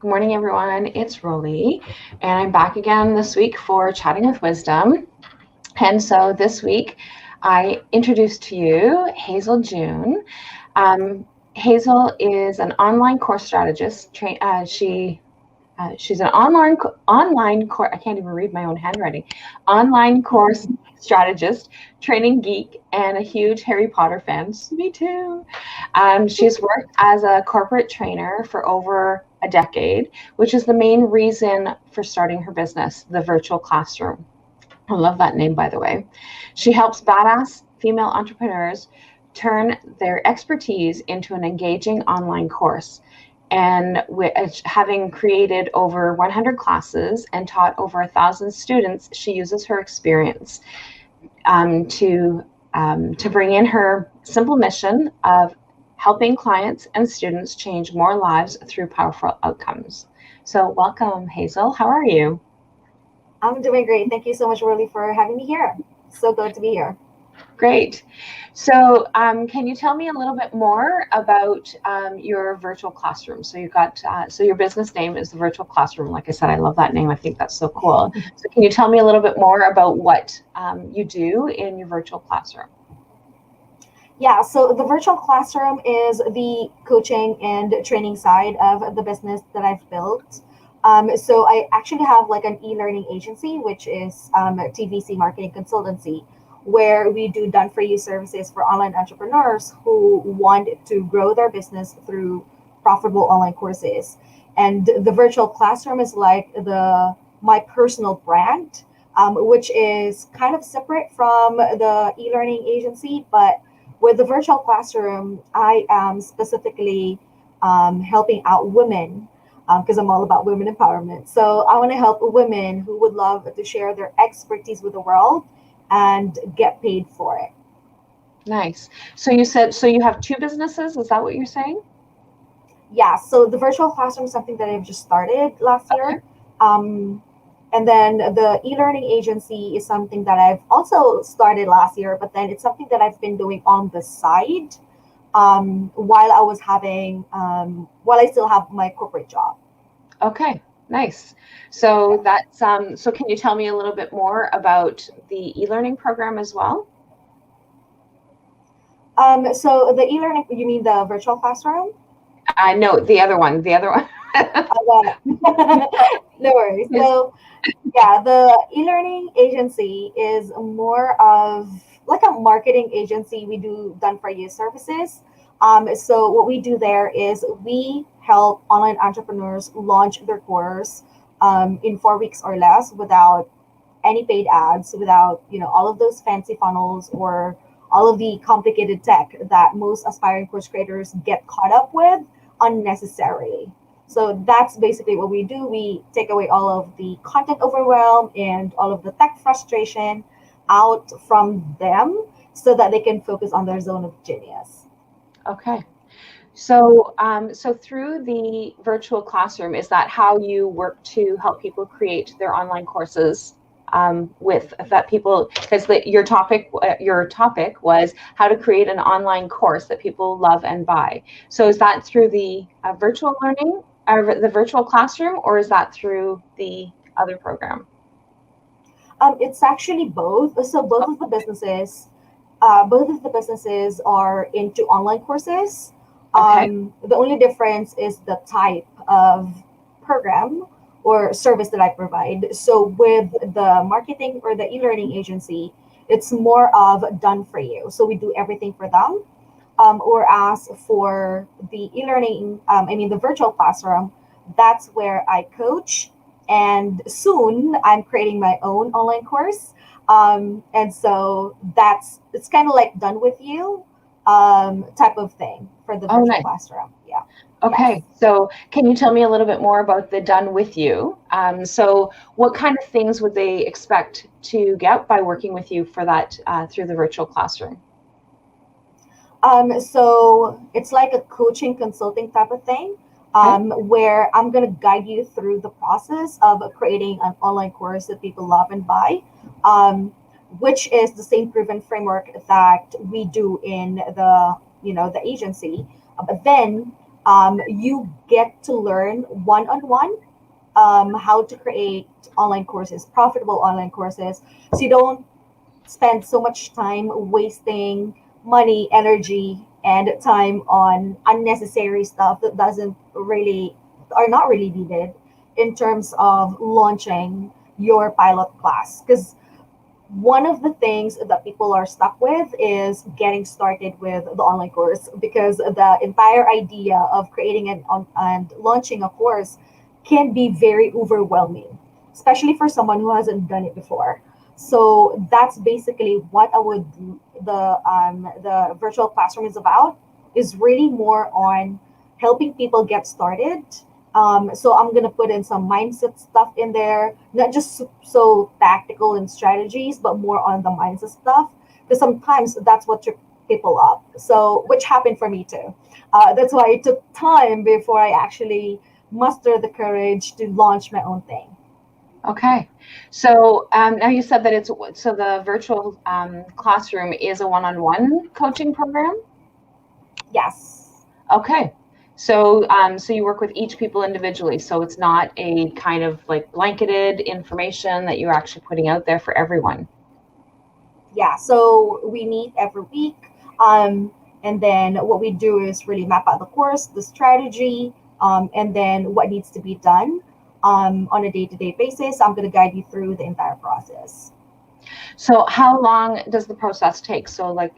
Good morning, everyone. It's Rollie, and I'm back again this week for Chatting with Wisdom. And so this week, I introduced to you Hazel June. Hazel is an online course strategist. She's an online course. I can't even read my own handwriting. Online course strategist, training geek, and a huge Harry Potter fan. Me too. She's worked as a corporate trainer for over a decade, which is the main reason for starting her business, the virtual classroom. I love that name, by the way. She helps badass female entrepreneurs turn their expertise into an engaging online course. And having created over 100 classes and taught over 1,000 students, she uses her experience to bring in her simple mission of helping clients and students change more lives through powerful outcomes. So welcome, Hazel. How are you? I'm doing great. Thank you so much, Rollie, for having me here. So good to be here. Great. So can you tell me a little bit more about your virtual classroom? So you've got, so your business name is the Virtual Classroom. Like I said, I love that name. I think that's so cool. So can you tell me a little bit more about what you do in your virtual classroom? Yeah, so the virtual classroom is the coaching and training side of the business that I've built. So I actually have like an e-learning agency, which is TVC marketing consultancy, where we do done-for-you services for online entrepreneurs who want to grow their business through profitable online courses. And the virtual classroom is like my personal brand, which is kind of separate from the e-learning agency. But with the virtual classroom, I am specifically helping out women because I'm all about women empowerment. So I want to help women who would love to share their expertise with the world and get paid for it. Nice. So you said, so you have two businesses, is that what you're saying? Yeah, so the virtual classroom is something that I've just started last year. And then the e-learning agency is something that I've also started last year, but then it's something that I've been doing on the side while I still have my corporate job. Okay. Nice. So that's so can you tell me a little bit more about the e-learning program as well? So the e-learning, you mean the virtual classroom? No, the other one. No worries. So yeah, the e-learning agency is more of like a marketing agency. We do done-for-you services. So what we do there is we help online entrepreneurs launch their course in 4 weeks or less without any paid ads, without all of those fancy funnels or all of the complicated tech that most aspiring course creators get caught up with unnecessarily. So that's basically what we do. We take away all of the content overwhelm and all of the tech frustration out from them so that they can focus on their zone of genius. Okay. So, so through the virtual classroom, is that how you work to help people create their online courses with that people, because your topic was how to create an online course that people love and buy. So is that through the virtual learning or the virtual classroom, or is that through the other program? It's actually both. So both of the businesses are into online courses. Okay. The only difference is the type of program or service that I provide. So with the marketing or the e-learning agency, it's more of done for you. So we do everything for them. Or as for the e-learning, the virtual classroom, that's where I coach. And soon I'm creating my own online course. And so it's kind of like done with you type of thing for the virtual classroom. Yeah. Okay, yes. So can you tell me a little bit more about the done with you? So what kind of things would they expect to get by working with you for that through the virtual classroom? So it's like a coaching consulting type of thing where I'm going to guide you through the process of creating an online course that people love and buy, which is the same proven framework that we do in the agency. But then You get to learn one-on-one how to create online courses, profitable online courses. So you don't spend so much time wasting money, energy, and time on unnecessary stuff that doesn't really are not really needed in terms of launching your pilot class. Because one of the things that people are stuck with is getting started with the online course, because the entire idea of creating and launching a course can be very overwhelming, especially for someone who hasn't done it before. So that's basically what the virtual classroom is about, is really more on helping people get started. So I'm gonna put in some mindset stuff in there, not just so tactical and strategies, but more on the mindset stuff, because sometimes that's what trips people up. So which happened for me too. That's why it took time before I actually muster the courage to launch my own thing. Okay. So now you said that so the virtual classroom is a one-on-one coaching program? Yes. Okay. So so you work with each people individually. So it's not a kind of like blanketed information that you're actually putting out there for everyone. Yeah. So we meet every week. And then what we do is really map out the course, the strategy, and then what needs to be done on a day-to-day basis. I'm going to guide you through the entire process. So how long does the process take? So like,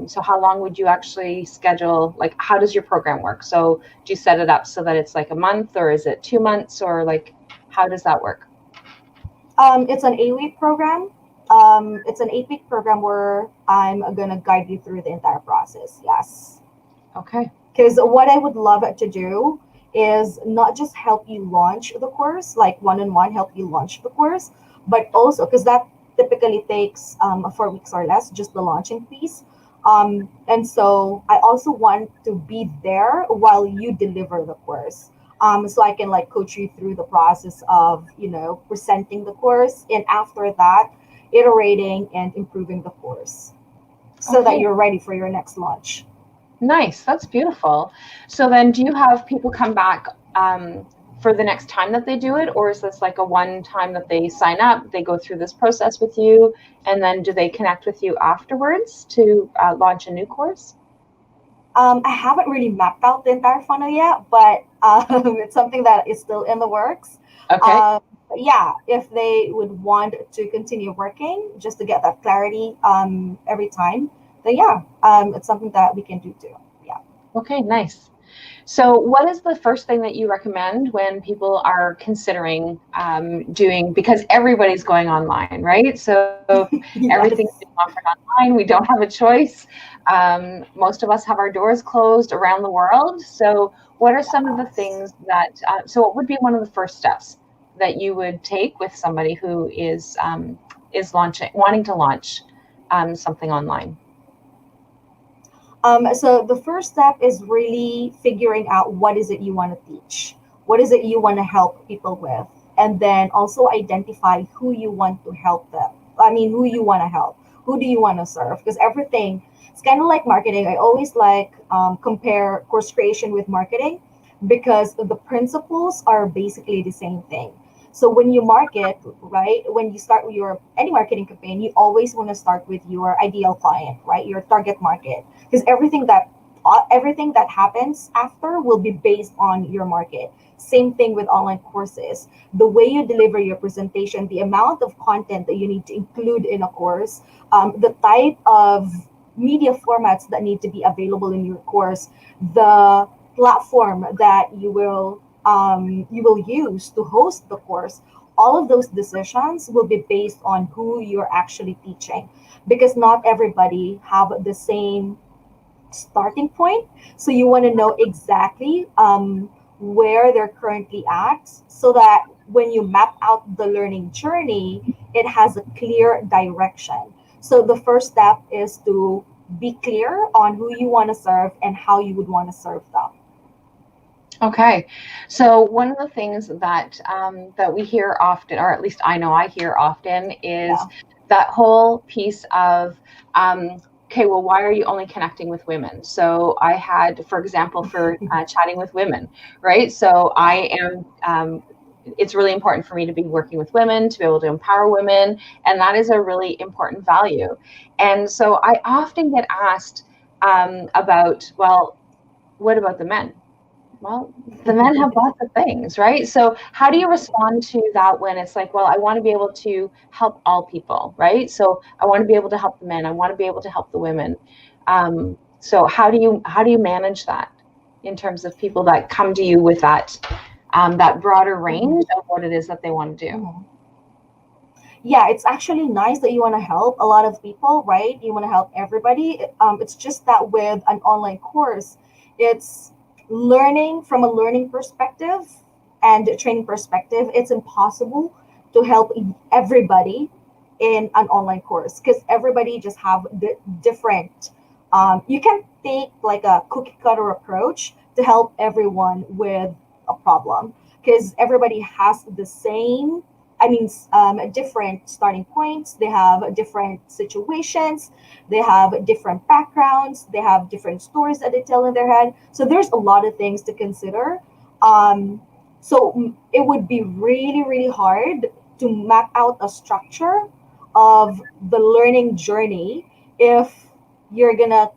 so how long would you actually schedule? Like, how does your program work? So do you set it up so that it's like a month, or is it 2 months, or like, how does that work? It's an 8-week program. It's an 8-week program where I'm going to guide you through the entire process. Yes. Okay. Because what I would love to do is not just help you launch the course, like one-on-one, help you launch the course, but also because that typically takes 4 weeks or less, just the launching piece. And so I also want to be there while you deliver the course. So I can like coach you through the process of, presenting the course, and after that, iterating and improving the course so that Okay. you're ready for your next launch. Nice. That's beautiful. So then do you have people come back for the next time that they do it, or is this like a one time that they sign up, they go through this process with you, and then do they connect with you afterwards to launch a new course? I haven't really mapped out the entire funnel yet, but it's something that is still in the works. Okay. But yeah, if they would want to continue working just to get that clarity every time, then yeah, it's something that we can do too. Yeah. Okay, nice. So, what is the first thing that you recommend when people are considering doing, because everybody's going online, right? So, everything's Yes. being offered online. We don't have a choice. Most of us have our doors closed around the world. So, what are some of the Yes. things that, so what would be one of the first steps that you would take with somebody who is wanting to launch something online? So the first step is really figuring out what is it you want to teach, what is it you want to help people with, and then also identify who you want to help them. I mean, who you want to help, who do you want to serve? Because everything, it's kind of like marketing. I always like compare course creation with marketing, because the principles are basically the same thing. So when you market, right, when you start with your any marketing campaign, you always want to start with your ideal client, right, your target market, because everything that happens after will be based on your market. Same thing with online courses. The way you deliver your presentation, the amount of content that you need to include in a course, the type of media formats that need to be available in your course, the platform that you will use to host the course. All of those decisions will be based on who you're actually teaching, because not everybody have the same starting point. So you want to know exactly where they're currently at, so that when you map out the learning journey, it has a clear direction. So the first step is to be clear on who you want to serve and how you would want to serve them. Okay, so one of the things that we hear often, or at least I know I hear often, is Yeah. that whole piece of um, okay, well, why are you only connecting with women? So I had, for example, for chatting with women, right? So I am, it's really important for me to be working with women, to be able to empower women. And that is a really important value. And so I often get asked about, well, what about the men? Well, the men have lots of things, right? So how do you respond to that when it's like, well, I want to be able to help all people, right? So I want to be able to help the men. I want to be able to help the women. So how do you manage that in terms of people that come to you with that that broader range of what it is that they want to do? Yeah, it's actually nice that you want to help a lot of people, right? You want to help everybody. It's just that with an online course, it's learning from a learning perspective and a training perspective. It's impossible to help everybody in an online course because everybody just have the different. You can take like a cookie cutter approach to help everyone with a problem because everybody has the same different starting points. They have different situations. They have different backgrounds. They have different stories that they tell in their head. So there's a lot of things to consider. So it would be really, really hard to map out a structure of the learning journey if you're gonna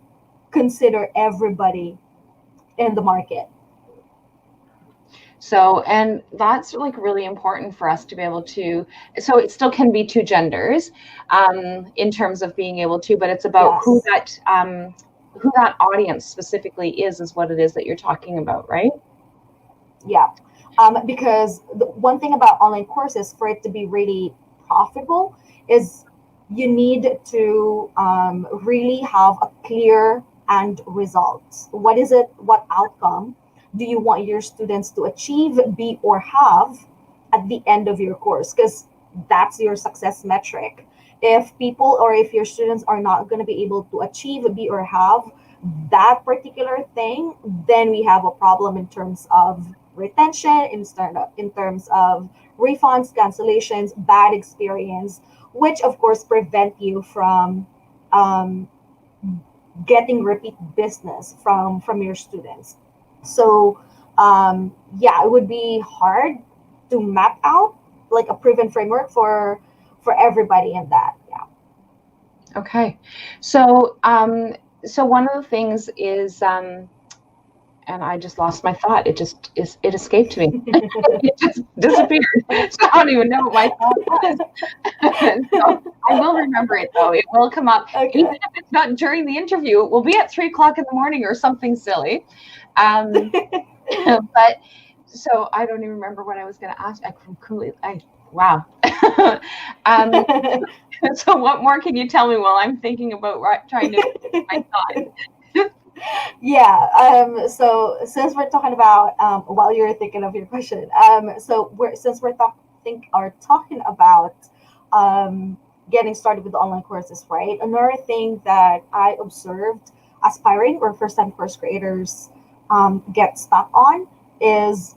consider everybody in the market. So, and that's like really important for us to be able to, so it still can be two genders in terms of being able to, but it's about who that audience specifically is what it is that you're talking about, right? Yeah. Because the one thing about online courses, for it to be really profitable, is you need to really have a clear end result. What is it? What outcome do you want your students to achieve, be, or have at the end of your course? Because that's your success metric. If people or if your students are not going to be able to achieve, be, or have that particular thing, then we have a problem in terms of retention, in terms of refunds, cancellations, bad experience, which of course prevent you from getting repeat business from your students. So yeah, it would be hard to map out like a proven framework for everybody in that. Yeah. Okay. So so one of the things is and I just lost my thought. It escaped me. It just disappeared. So I don't even know what my thought was. So I will remember it though. It will come up. Okay. Even if it's not during the interview, it will be at 3:00 in the morning or something silly. But so I don't even remember what I was going to ask. Wow. So what more can you tell me while I'm thinking about trying to my thought? Yeah. So since we're talking about while you're thinking of your question, so we're talking about getting started with the online courses, right? Another thing that I observed aspiring or first-time course creators get stuck on is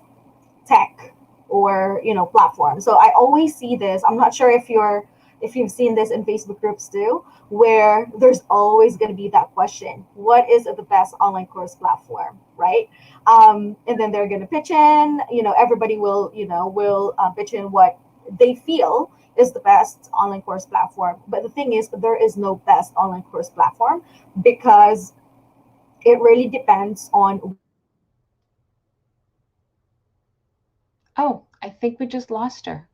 tech or platform. So I always see this. I'm not sure if you've seen this in Facebook groups too, where there's always going to be that question: what is the best online course platform, right? And then they're going to pitch in. Everybody will pitch in what they feel is the best online course platform. But the thing is, there is no best online course platform because it really depends on. Oh, I think we just lost her.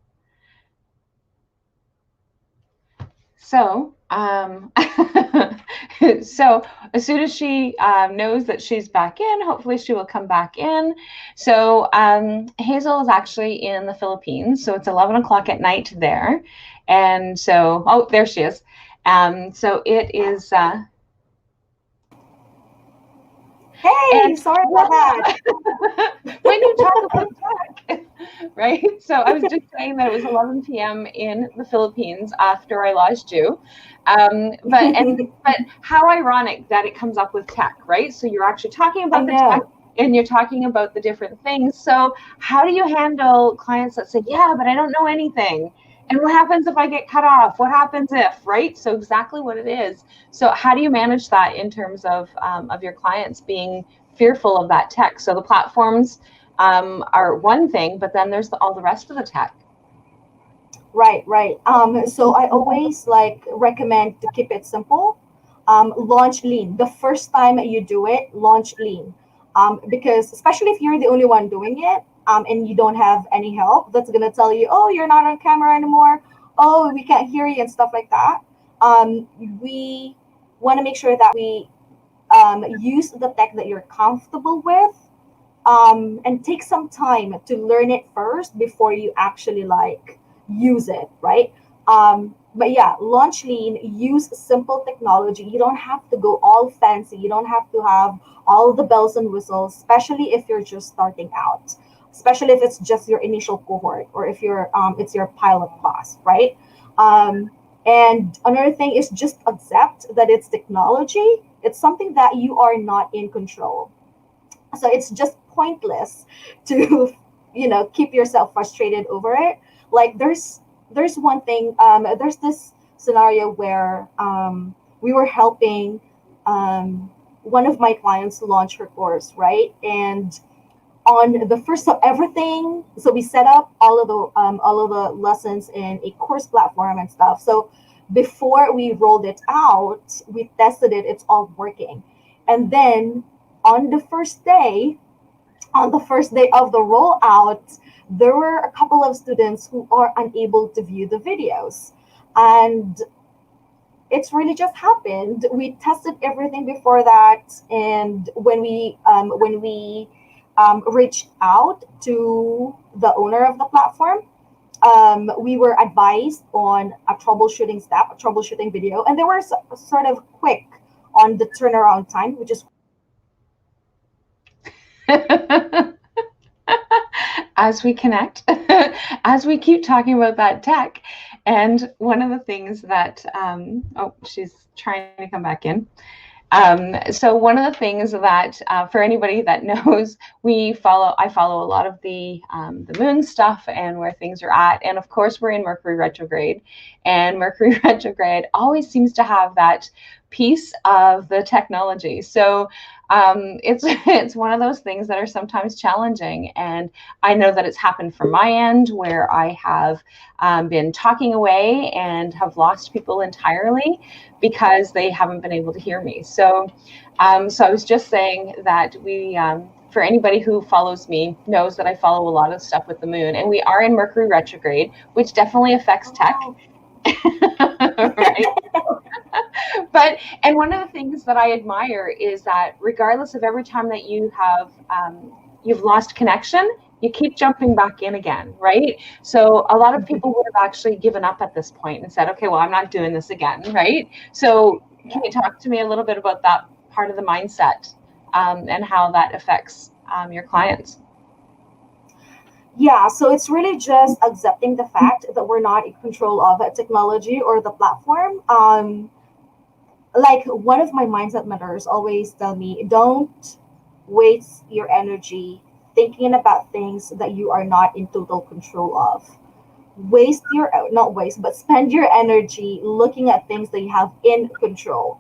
So, so as soon as she knows that she's back in, hopefully she will come back in. So Hazel is actually in the Philippines, so it's 11 o'clock at night there. And so, oh, there she is. So it is. Hey, sorry about that. When you talk about tech, right? So I was just saying that it was 11 p.m. in the Philippines after I lost you. But how ironic that it comes up with tech, right? So you're actually talking about the tech and you're talking about the different things. So how do you handle clients that say, yeah, but I don't know anything? And what happens if I get cut off? What happens if, right? So exactly what it is. So how do you manage that in terms of your clients being fearful of that tech? So the platforms are one thing, but then there's all the rest of the tech. Right, right. So I always like recommend to keep it simple. Launch lean. The first time you do it, launch lean. Because especially if you're the only one doing it, and you don't have any help, that's gonna tell you, oh, you're not on camera anymore. Oh, we can't hear you and stuff like that. We want to make sure that we use the tech that you're comfortable with, and take some time to learn it first before you actually like use it, right? But yeah, launch lean, use simple technology. You don't have to go all fancy. You don't have to have all the bells and whistles, especially if you're just starting out, especially if it's just your initial cohort or if you're it's your pilot class, right? Um, and another thing is just accept that it's technology. It's something that you are not in control, so it's just pointless to keep yourself frustrated over it. Like there's one thing, there's this scenario where we were helping one of my clients launch her course, right? And on the first of everything, so we set up all of the lessons in a course platform and stuff. So before we rolled it out, we tested it, it's all working. And then on the first day, on the first day of the rollout, there were a couple of students who are unable to view the videos. And it's really just happened. We tested everything before that, and when we reached out to the owner of the platform, we were advised on a troubleshooting step, a troubleshooting video, and they were sort of quick on the turnaround time, which is as we connect, as we keep talking about that tech. And one of the things that, oh, she's trying to come back in. So one of the things that, for anybody that knows, I follow a lot of the moon stuff and where things are at. And of course, we're in Mercury retrograde, and Mercury retrograde always seems to have that piece of the technology. So it's one of those things that are sometimes challenging. And I know that it's happened from my end where I have been talking away and have lost people entirely because they haven't been able to hear me. So I was just saying that for anybody who follows me knows that I follow a lot of stuff with the moon, and we are in Mercury retrograde, which definitely affects tech. Right? And one of the things that I admire is that regardless of every time that you have you've lost connection, you keep jumping back in again, right? So a lot of people would have actually given up at this point and said, okay, well, I'm not doing this again, right? So can you talk to me a little bit about that part of the mindset and how that affects your clients? Yeah, so it's really just accepting the fact that we're not in control of technology or the platform. Like one of my mindset mentors always tell me, don't waste your energy thinking about things that you are not in total control of. Not waste, but spend your energy looking at things that you have in control.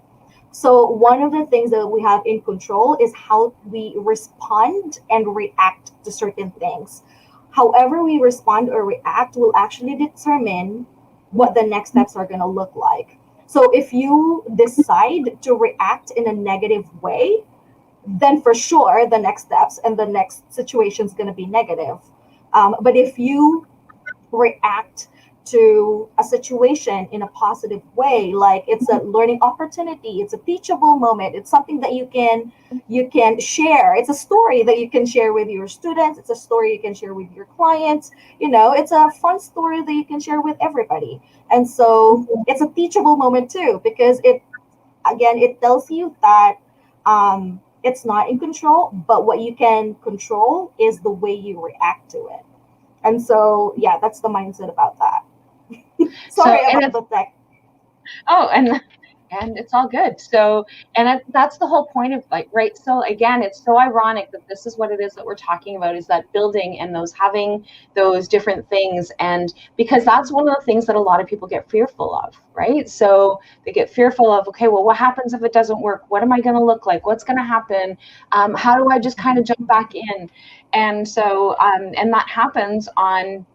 So one of the things that we have in control is how we respond and react to certain things. However we respond or react will actually determine what the next steps are going to look like. So if you decide to react in a negative way, then for sure the next steps and the next situation is going to be negative. But if you react to a situation in a positive way, like it's a learning opportunity, it's a teachable moment, it's something that you can share, it's a story that you can share with your students, it's a story you can share with your clients, it's a fun story that you can share with everybody. And so it's a teachable moment too, because it tells you that it's not in control, but what you can control is the way you react to it. And so yeah, that's the mindset about that. Sorry about the tech. Oh, and and it's all good. So, and that's the whole point of like, right. So again, it's so ironic that this is what it is that we're talking about, is that building and those having those different things. And because that's one of the things that a lot of people get fearful of, right? So they get fearful of, okay, well, what happens if it doesn't work? What am I going to look like? What's going to happen? How do I just kind of jump back in? And so, and that happens on,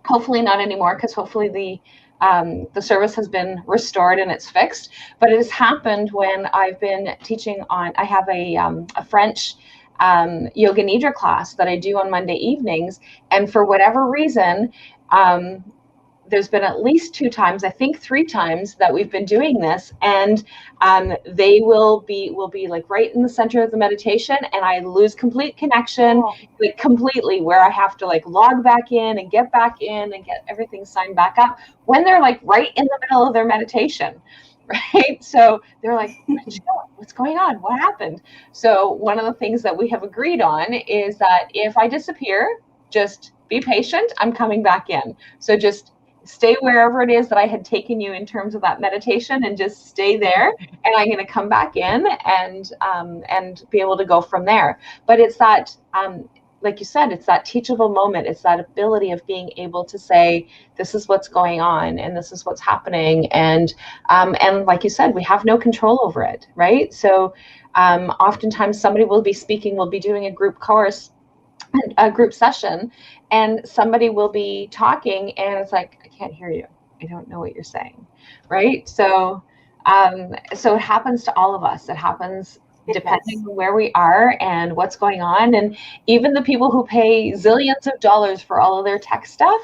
hopefully not anymore, because hopefully the service has been restored and it's fixed. But it has happened when I've been teaching on, I have a French yoga nidra class that I do on Monday evenings. And for whatever reason, there's been at least 2 times, I think 3 times, that we've been doing this, and they will be like right in the center of the meditation, and I lose complete connection, like completely, where I have to like log back in and get back in and get everything signed back up when they're like right in the middle of their meditation, right? So they're like, what's going on? What happened? So one of the things that we have agreed on is that if I disappear, just be patient. I'm coming back in. So just stay wherever it is that I had taken you in terms of that meditation, and just stay there, and I'm going to come back in and be able to go from there. But it's that, like you said, it's that teachable moment. It's that ability of being able to say, this is what's going on and this is what's happening. And like you said, we have no control over it, right? So oftentimes somebody will be speaking, we'll be doing a group course, a group session, and somebody will be talking and it's like, I can't hear you. I don't know what you're saying, right? So so it happens to all of us. It happens depending on where we are and what's going on. And even the people who pay zillions of dollars for all of their tech stuff,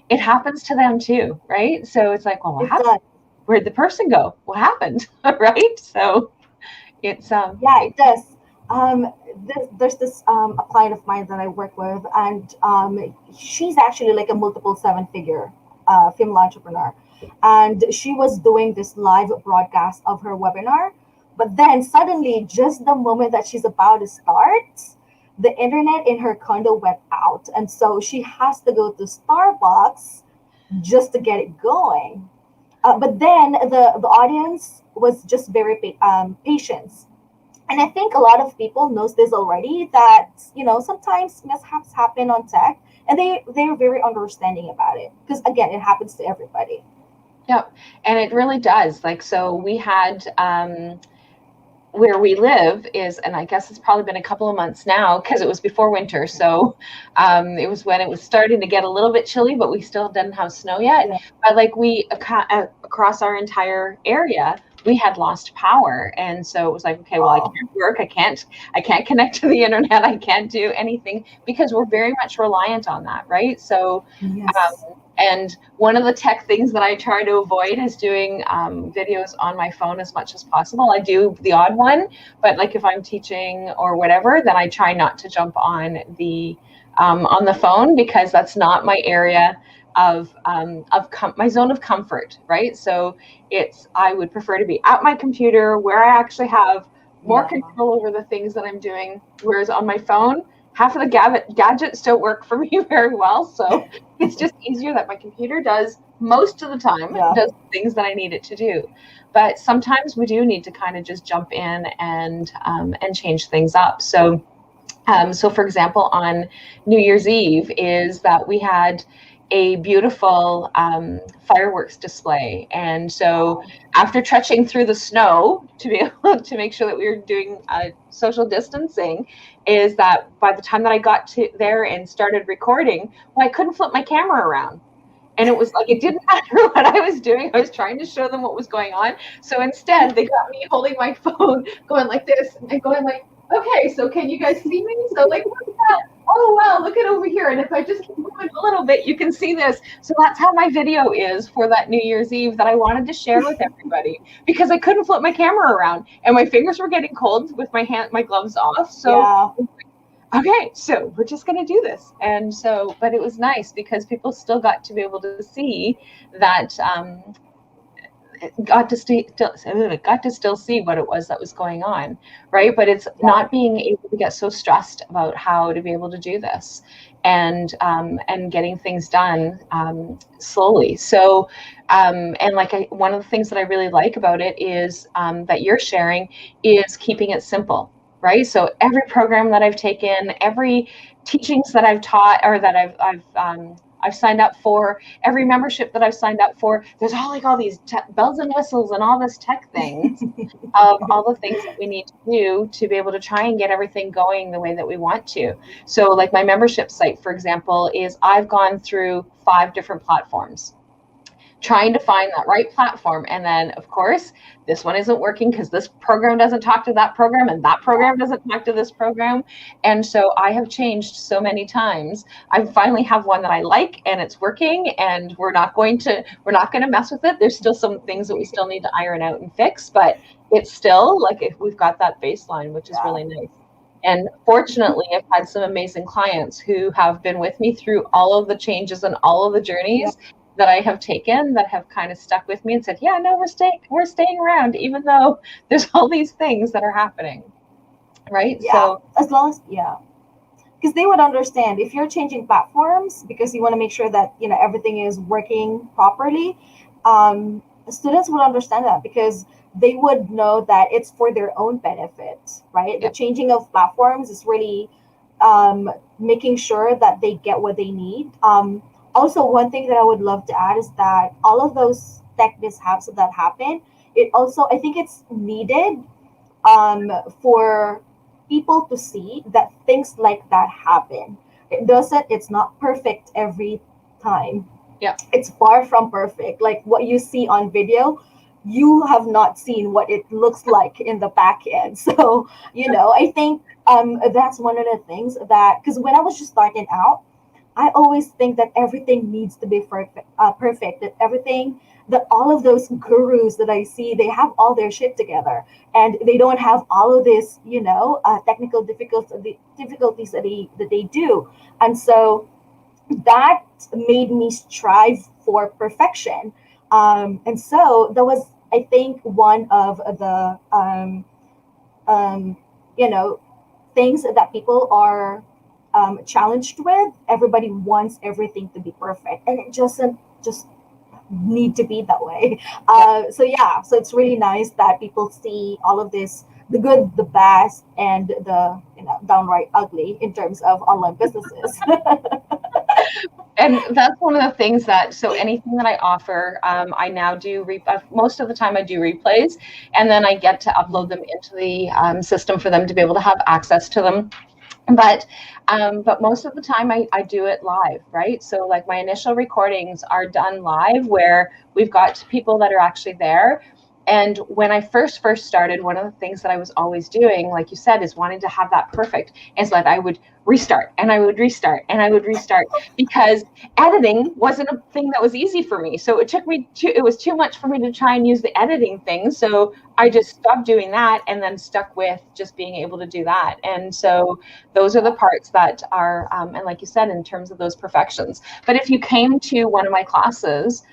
it happens to them too, right? So it's like, well, what happened? Where'd the person go? What happened? Right? So it's yeah, it does. There's this a client of mine that I work with, and she's actually like a multiple 7-figure female entrepreneur, and she was doing this live broadcast of her webinar, but then suddenly, just the moment that she's about to start, the internet in her condo went out, and so she has to go to Starbucks just to get it going. But then the audience was just very patient. And I think a lot of people knows this already, that, sometimes mishaps happen on tech, and they're very understanding about it, because again, it happens to everybody. Yep. And it really does. Like, so we had, where we live is, and I guess it's probably been a couple of months now, because it was before winter. So it was when it was starting to get a little bit chilly, but we still didn't have snow yet. Yeah. But like across our entire area, we had lost power. And so it was like, okay, well, I can't work. I can't connect to the internet. I can't do anything, because we're very much reliant on that. Right. So, yes. And one of the tech things that I try to avoid is doing videos on my phone as much as possible. I do the odd one, but like if I'm teaching or whatever, then I try not to jump on the phone, because that's not my area of my zone of comfort, right? So I would prefer to be at my computer where I actually have more control over the things that I'm doing, whereas on my phone, half of the gadgets don't work for me very well. So it's just easier that my computer does most of the time, does things that I need it to do. But sometimes we do need to kind of just jump in and change things up. So for example, on New Year's Eve is that we had a beautiful fireworks display. And so after trudging through the snow to be able to make sure that we were doing social distancing, is that by the time that I got to there and started recording, I couldn't flip my camera around. And it was like, it didn't matter what I was doing. I was trying to show them what was going on. So instead, they got me holding my phone, going like this and going like, okay, so can you guys see me? So like, look at that. Oh, wow, look at over here. And if I just keep moving a little bit, you can see this. So that's how my video is for that New Year's Eve that I wanted to share with everybody, because I couldn't flip my camera around and my fingers were getting cold with my gloves off. So, okay, so we're just going to do this. And so, but it was nice because people still got to be able to see that, got to still see what it was that was going on, right? But it's not being able to get so stressed about how to be able to do this. and getting things done slowly. So and one of the things that I really like about it is that you're sharing is keeping it simple, right? So every program that I've taken, every teachings that I've taught or that I've signed up for, every membership that I've signed up for, there's all these bells and whistles and all this tech things of all the things that we need to do to be able to try and get everything going the way that we want to. So like my membership site, for example, is I've gone through 5 different platforms, trying to find that right platform. And then, of course, this one isn't working because this program doesn't talk to that program and that program doesn't talk to this program. And so I have changed so many times. I finally have one that I like and it's working, and we're not going to mess with it. There's still some things that we still need to iron out and fix, but it's still like if we've got that baseline, which is really nice. And fortunately, I've had some amazing clients who have been with me through all of the changes and all of the journeys that I have taken, that have kind of stuck with me and said, yeah, no, we're staying around, even though there's all these things that are happening. Right. Yeah. So as long as, because they would understand if you're changing platforms because you want to make sure that, everything is working properly. Students would understand that because they would know that it's for their own benefit, right? The changing of platforms is really making sure that they get what they need. Also, one thing that I would love to add is that all of those tech mishaps that happen, I think it's needed for people to see that things like that happen. It's not perfect every time. Yeah. It's far from perfect. Like what you see on video, you have not seen what it looks like in the back end. So, I think that's one of the things that, because when I was just starting out, I always think that everything needs to be perfect, that all of those gurus that I see, they have all their shit together and they don't have all of this, technical difficulties that they do. And so that made me strive for perfection. And so that was, I think, one of the, things that people are challenged with. Everybody wants everything to be perfect, and it doesn't just need to be that way. So it's really nice that people see all of this, the good, the bad, and the downright ugly in terms of online businesses. And that's one of the things so anything that I offer, I now do, most of the time I do replays, and then I get to upload them into the system for them to be able to have access to them. But most of the time I do it live, right? So like my initial recordings are done live where we've got people that are actually there. And when I first started, one of the things that I was always doing, like you said, is wanting to have that perfect. And so I would restart and I would restart and I would restart because editing wasn't a thing that was easy for me. So it was too much for me to try and use the editing thing. So I just stopped doing that and then stuck with just being able to do that. And so those are the parts that are, and like you said, in terms of those perfections. But if you came to one of my classes,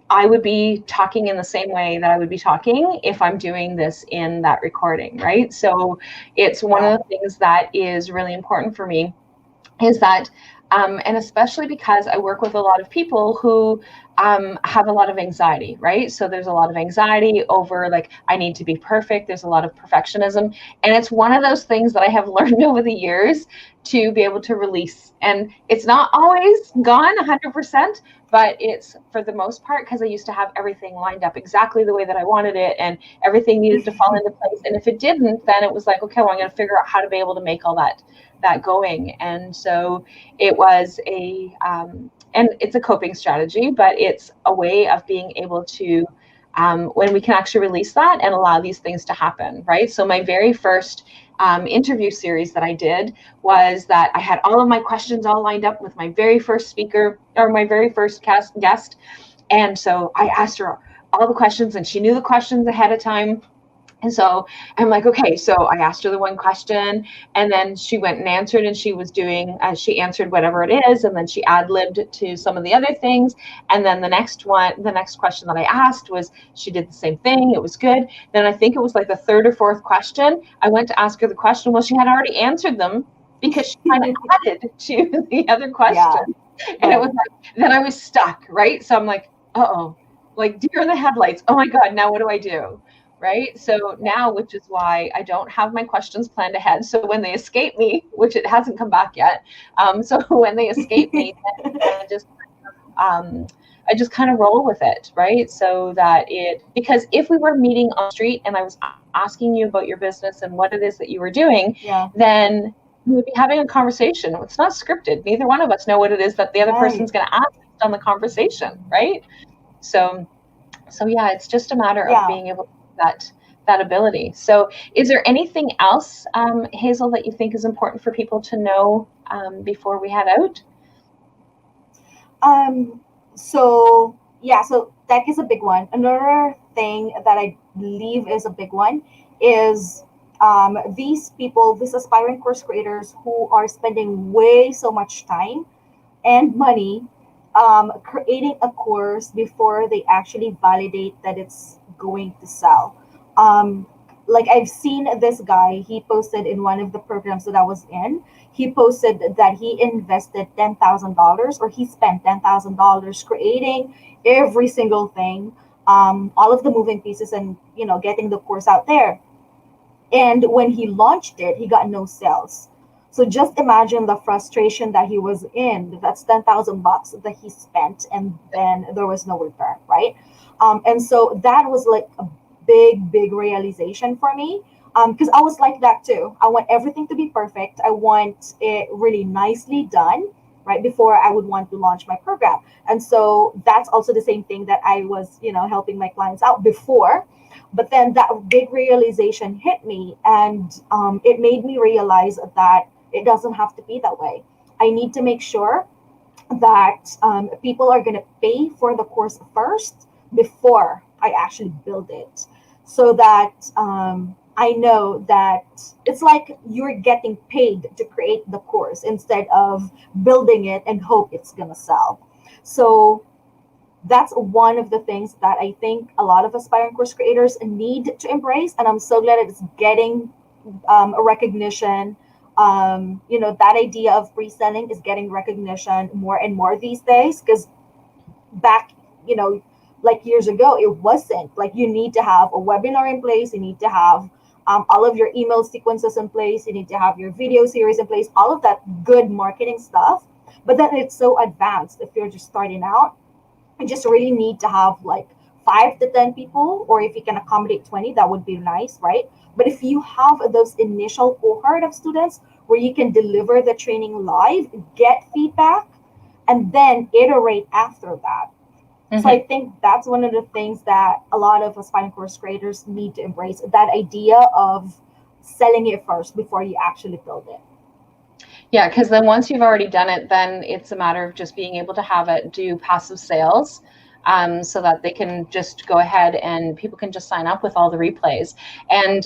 I would be talking in the same way that I would be talking if I'm doing this in that recording, right? So it's one of the things that is really important for me is that, and especially because I work with a lot of people who have a lot of anxiety, right? So there's a lot of anxiety over like, I need to be perfect. There's a lot of perfectionism. And it's one of those things that I have learned over the years to be able to release. And it's not always gone 100%, but it's for the most part, because I used to have everything lined up exactly the way that I wanted it and everything needed to fall into place. And if it didn't, then it was like, okay, well, I'm going to figure out how to be able to make all that going. And so it was and it's a coping strategy, but it's a way of being able to, when we can actually release that and allow these things to happen, right? So my very first interview series that I did was that I had all of my questions all lined up with my very first speaker or my very first guest. And so I asked her all the questions and she knew the questions ahead of time. And so I'm like, okay, so I asked her the one question and then she went and answered and she answered whatever it is. And then she ad-libbed to some of the other things. And then the next question that I asked was, she did the same thing. It was good. Then I think it was like the third or fourth question. I went to ask her the question. Well, she had already answered them because she kind of added to the other question. Yeah. And it was like, then I was stuck, right? So I'm like, uh-oh, like deer in the headlights. Oh my God, now what do I do? Right. So now, which is why I don't have my questions planned ahead. So when they escape me, which it hasn't come back yet. So when they escape me, um, I just kind of roll with it, right? So that because if we were meeting on the street and I was asking you about your business and what it is that you were doing, then we would be having a conversation. It's not scripted. Neither one of us know what it is that the other person's going to ask on the conversation, right? So yeah, it's just a matter of being able to have that ability. So is there anything else, Hazel, that you think is important for people to know before we head out? So tech is a big one. Another thing that I believe is a big one is these aspiring course creators who are spending way so much time and money creating a course before they actually validate that it's going to sell. Like I've seen this guy, he posted in one of the programs that I was in, he posted that he invested $10,000 or he spent $10,000 creating every single thing, all of the moving pieces and, getting the course out there. And when he launched it, he got no sales. So just imagine the frustration that he was in. That's $10,000 that he spent, and then there was no return, right? And so that was like a big realization for me, because I was like that too. I want everything to be perfect. I want it really nicely done, right, before I would want to launch my program. And so that's also the same thing that I was, helping my clients out before. But then that big realization hit me, and it made me realize that it doesn't have to be that way. I need to make sure that people are going to pay for the course first before I actually build it, so that I know that it's like you're getting paid to create the course instead of building it and hope it's going to sell. So that's one of the things that I think a lot of aspiring course creators need to embrace. And I'm so glad it's getting a recognition. That idea of pre-selling is getting recognition more and more these days, because back, like years ago, it wasn't. Like, you need to have a webinar in place, you need to have all of your email sequences in place, you need to have your video series in place, all of that good marketing stuff. But then it's so advanced if you're just starting out. You just really need to have like 5 to 10 people, or if you can accommodate 20, that would be nice, right? But if you have those initial cohort of students where you can deliver the training live, get feedback, and then iterate after that. Mm-hmm. So I think that's one of the things that a lot of aspiring course creators need to embrace, that idea of selling it first before you actually build it. Yeah, because then once you've already done it, then it's a matter of just being able to have it do passive sales, so that they can just go ahead and people can just sign up with all the replays. And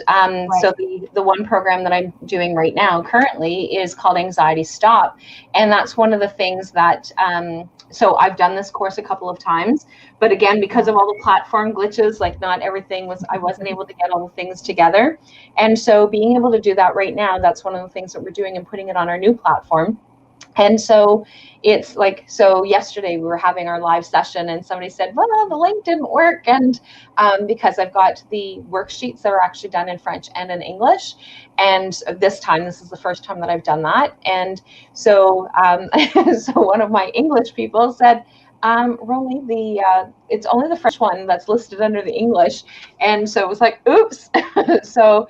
so the one program that I'm doing right now currently is called Anxiety Stop. And that's one of the things that, so I've done this course a couple of times, but again, because of all the platform glitches, like not everything I wasn't able to get all the things together. And so being able to do that right now, that's one of the things that we're doing and putting it on our new platform. And so it's like, so yesterday we were having our live session and somebody said, well, the link didn't work. And because I've got the worksheets that are actually done in French and in English. And this is the first time that I've done that. And so, so one of my English people said, Rollie, it's only the French one that's listed under the English. And so it was like, oops. So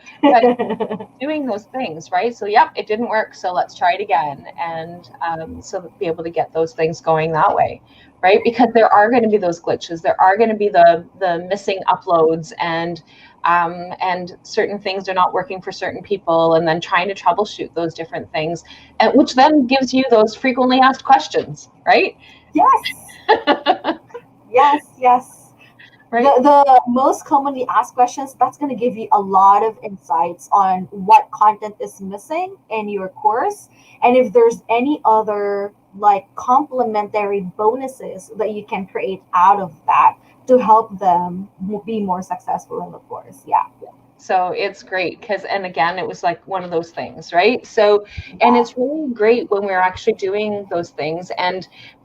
doing those things, right? So, yep, it didn't work. So let's try it again. And so be able to get those things going that way, right? Because there are going to be those glitches. There are going to be the missing uploads and certain things are not working for certain people, and then trying to troubleshoot those different things, and which then gives you those frequently asked questions, right? Yes. Right. The most commonly asked questions, that's going to give you a lot of insights on what content is missing in your course, and if there's any other like complementary bonuses that you can create out of that to help them be more successful in the course. Yeah. So it's great because, and again, it was like one of those things, right? So, and Yeah. it's really great when we're actually doing those things,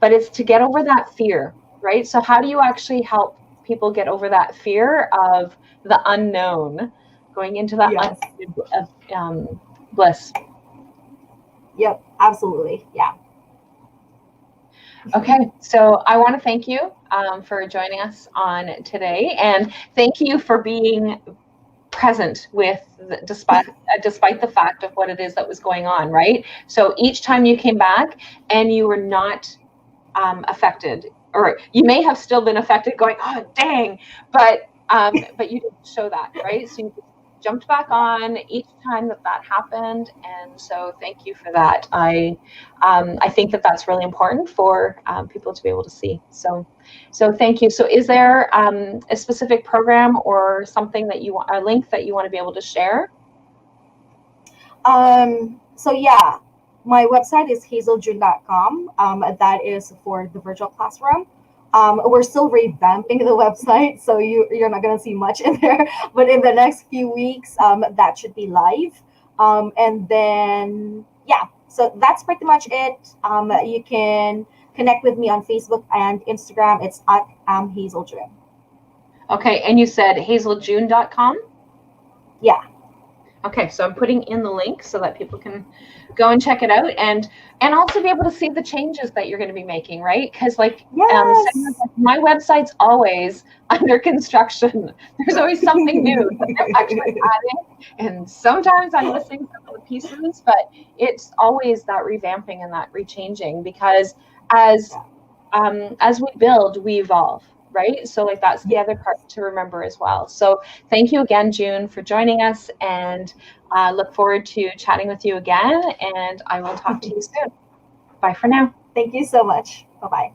but it's to get over that fear, right? So how do you actually help people get over that fear of the unknown, going into that Yes. bliss? Yep. Absolutely. Yeah. Okay, so I want to thank you for joining us on today, and thank you for being present with despite the fact of what it is that was going on, right? So each time you came back and you were not affected, or you may have still been affected, going, oh dang, but you didn't show that, right? So you jumped back on each time that happened, and so thank you for that. I think that that's really important for people to be able to see. So thank you. So is there a specific program or something that you want, a link that you want to be able to share? So yeah, my website is hazeljune.com. That is for the virtual classroom. We're still revamping the website, so you're not gonna see much in there. But in the next few weeks, that should be live. And then yeah, so that's pretty much it. You can connect with me on Facebook and Instagram. It's at Hazel June. Okay, and you said hazeljune.com? Yeah. Okay, so I'm putting in the link so that people can go and check it out, and also be able to see the changes that you're going to be making, right? Because like Yes. my website's always under construction. There's always something new that they're actually adding, and sometimes I'm missing some of the pieces, but it's always that revamping and that rechanging, because as we build, we evolve, right? So like that's the other part to remember as well. So thank you again, June, for joining us, and look forward to chatting with you again, and I will talk to you soon. Bye for now. Thank you so much. Bye bye.